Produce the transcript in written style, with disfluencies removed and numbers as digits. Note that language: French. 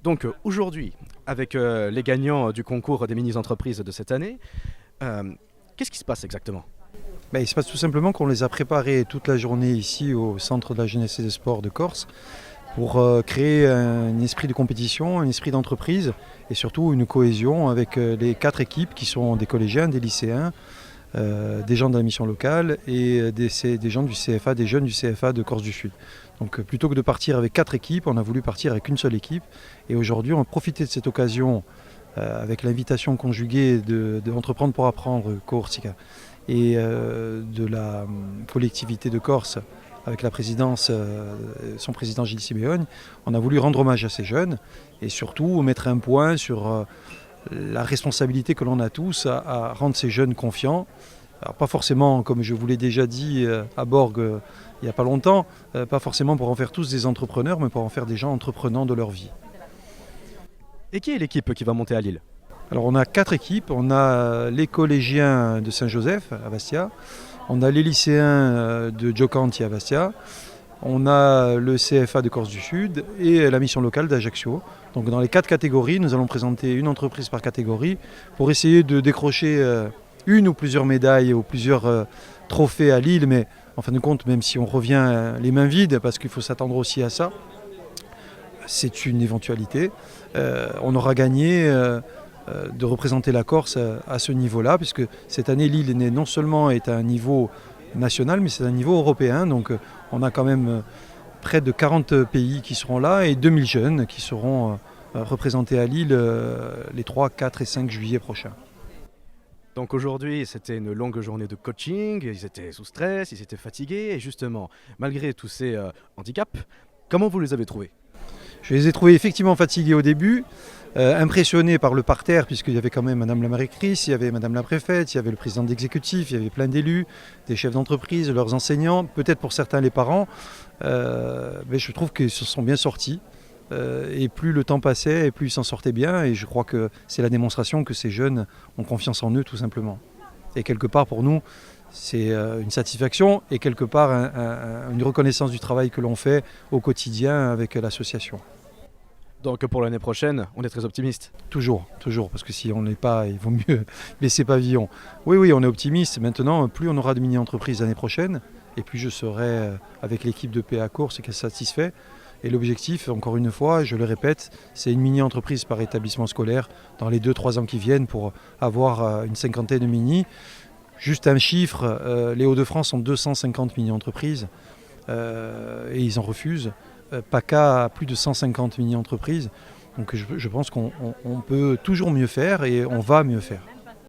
Donc aujourd'hui, avec les gagnants du concours des mini-entreprises de cette année, euh, qu'est-ce qui se passe exactement? Il se passe tout simplement qu'on les a préparés toute la journée ici au Centre de la jeunesse et des sports de Corse pour créer un esprit de compétition, un esprit d'entreprise et surtout une cohésion avec les 4 équipes qui sont des collégiens, des lycéens, des gens de la mission locale et des gens du CFA, des jeunes du CFA de Corse du Sud. Donc plutôt que de partir avec 4 équipes, on a voulu partir avec une seule équipe et aujourd'hui on a profité de cette occasion avec l'invitation conjuguée d'Entreprendre pour apprendre Corsica et de la collectivité de Corse avec la présidence, son président Gilles Simeone. On a voulu rendre hommage à ces jeunes et surtout mettre un point sur la responsabilité que l'on a tous à rendre ces jeunes confiants. Alors pas forcément, comme je vous l'ai déjà dit à Borg il n'y a pas longtemps, pas forcément pour en faire tous des entrepreneurs, mais pour en faire des gens entreprenants de leur vie. Et qui est l'équipe qui va monter à Lille? Alors on a 4 équipes, on a les collégiens de Saint-Joseph à Bastia, on a les lycéens de Giocanti à Bastia, on a le CFA de Corse du Sud et la mission locale d'Ajaccio. Donc dans les 4 catégories, nous allons présenter une entreprise par catégorie pour essayer de décrocher une ou plusieurs médailles ou plusieurs trophées à Lille, mais en fin de compte, même si on revient les mains vides, parce qu'il faut s'attendre aussi à ça, c'est une éventualité. On aura gagné de représenter la Corse à ce niveau-là, puisque cette année, Lille non seulement est à un niveau national, mais c'est à un niveau européen. Donc on a quand même près de 40 pays qui seront là et 2000 jeunes qui seront représentés à Lille les 3, 4 et 5 juillet prochains. Donc aujourd'hui, c'était une longue journée de coaching, ils étaient sous stress, ils étaient fatigués, et justement, malgré tous ces handicaps, comment vous les avez trouvés? Je les ai trouvés effectivement fatigués au début, impressionnés par le parterre, puisqu'il y avait quand même Madame la maréchtrice, il y avait Madame la préfète, il y avait le président d'exécutif, il y avait plein d'élus, des chefs d'entreprise, leurs enseignants, peut-être pour certains les parents, mais je trouve qu'ils se sont bien sortis. Et plus le temps passait, et plus ils s'en sortaient bien, et je crois que c'est la démonstration que ces jeunes ont confiance en eux tout simplement. Et quelque part pour nous, c'est une satisfaction et quelque part une reconnaissance du travail que l'on fait au quotidien avec l'association. Donc pour l'année prochaine, on est très optimiste. Toujours, toujours, parce que si on n'est pas, il vaut mieux laisser pavillon. Oui, oui, on est optimiste. Maintenant, plus on aura de mini-entreprises l'année prochaine, et plus je serai avec l'équipe de PA Course satisfait. Et l'objectif, encore une fois, je le répète, c'est une mini-entreprise par établissement scolaire dans les 2-3 ans qui viennent pour avoir une cinquantaine de mini. Juste un chiffre, les Hauts-de-France ont 250 mini-entreprises et ils en refusent. PACA a plus de 150 mini-entreprises. Donc je pense qu'on peut toujours mieux faire et on va mieux faire.